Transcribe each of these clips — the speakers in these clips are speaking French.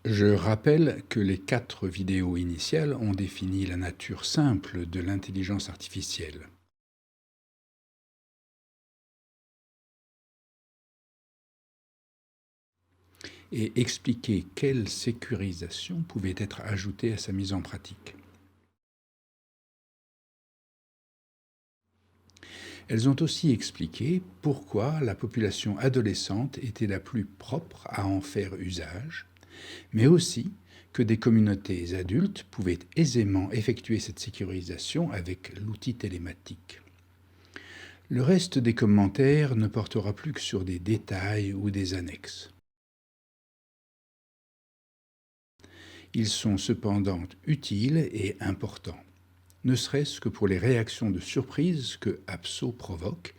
Je rappelle que les 4 vidéos initiales ont défini la nature simple de l'intelligence artificielle. Et expliqué quelle sécurisation pouvait être ajoutée à sa mise en pratique. Elles ont aussi expliqué pourquoi la population adolescente était la plus propre à en faire usage, mais aussi que des communautés adultes pouvaient aisément effectuer cette sécurisation avec l'outil télématique. Le reste des commentaires ne portera plus que sur des détails ou des annexes. Ils sont cependant utiles et importants, ne serait-ce que pour les réactions de surprise que Apso provoque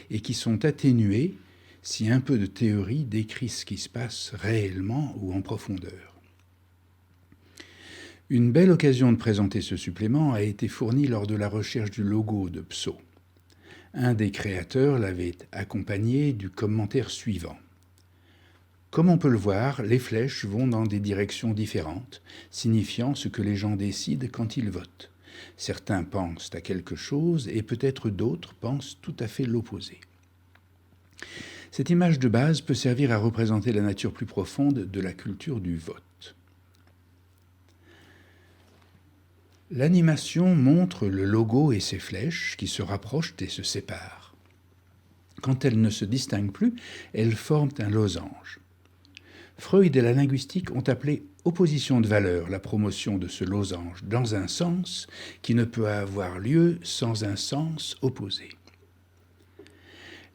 et qui sont atténuées si un peu de théorie décrit ce qui se passe réellement ou en profondeur. Une belle occasion de présenter ce supplément a été fournie lors de la recherche du logo de Pso. Un des créateurs l'avait accompagné du commentaire suivant. Comme on peut le voir, les flèches vont dans des directions différentes, signifiant ce que les gens décident quand ils votent. Certains pensent à quelque chose et peut-être d'autres pensent tout à fait l'opposé. Cette image de base peut servir à représenter la nature plus profonde de la culture du vote. L'animation montre le logo et ses flèches qui se rapprochent et se séparent. Quand elles ne se distinguent plus, elles forment un losange. Freud et la linguistique ont appelé opposition de valeur la promotion de ce losange dans un sens qui ne peut avoir lieu sans un sens opposé.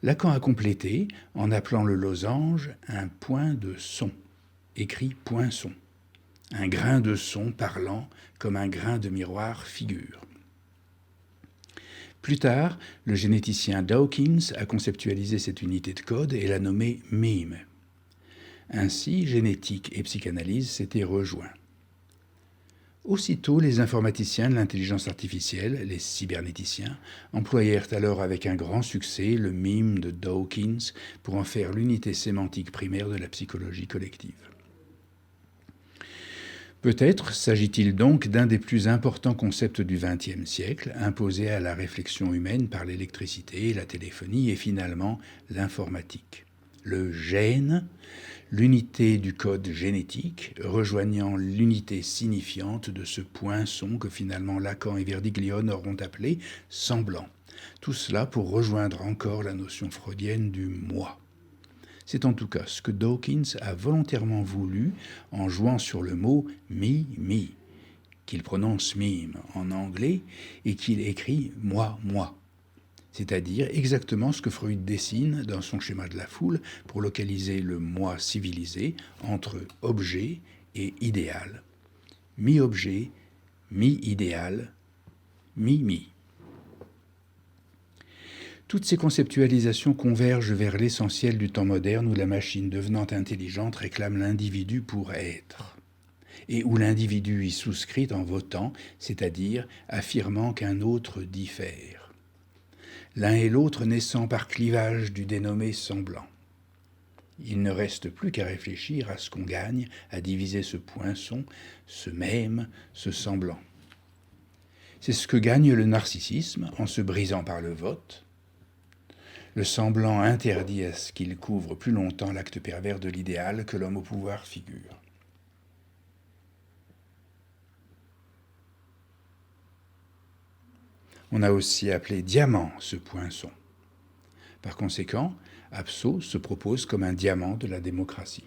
Lacan a complété en appelant le losange un point de son, écrit poinçon, un grain de son parlant comme un grain de miroir figure. Plus tard, le généticien Dawkins a conceptualisé cette unité de code et l'a nommée mime. Ainsi, génétique et psychanalyse s'étaient rejoints. Aussitôt, les informaticiens de l'intelligence artificielle, les cybernéticiens, employèrent alors avec un grand succès le mime de Dawkins pour en faire l'unité sémantique primaire de la psychologie collective. Peut-être s'agit-il donc d'un des plus importants concepts du XXe siècle, imposé à la réflexion humaine par l'électricité, la téléphonie et finalement l'informatique. Le gène, l'unité du code génétique, rejoignant l'unité signifiante de ce poinçon que finalement Lacan et Verdiglione auront appelé semblant. Tout cela pour rejoindre encore la notion freudienne du moi. C'est en tout cas ce que Dawkins a volontairement voulu en jouant sur le mot me, qu'il prononce mime en anglais et qu'il écrit moi, c'est-à-dire exactement ce que Freud dessine dans son schéma de la foule pour localiser le moi civilisé entre objet et idéal. Mi-objet, mi-idéal, mi-mi. Toutes ces conceptualisations convergent vers l'essentiel du temps moderne où la machine devenant intelligente réclame l'individu pour être, et où l'individu y souscrit en votant, c'est-à-dire affirmant qu'un autre diffère. L'un et l'autre naissant par clivage du dénommé semblant. Il ne reste plus qu'à réfléchir à ce qu'on gagne à diviser ce poinçon, ce même, ce semblant. C'est ce que gagne le narcissisme en se brisant par le vote. Le semblant interdit à ce qu'il couvre plus longtemps l'acte pervers de l'idéal que l'homme au pouvoir figure. On a aussi appelé diamant ce poinçon. Par conséquent, Apso se propose comme un diamant de la démocratie.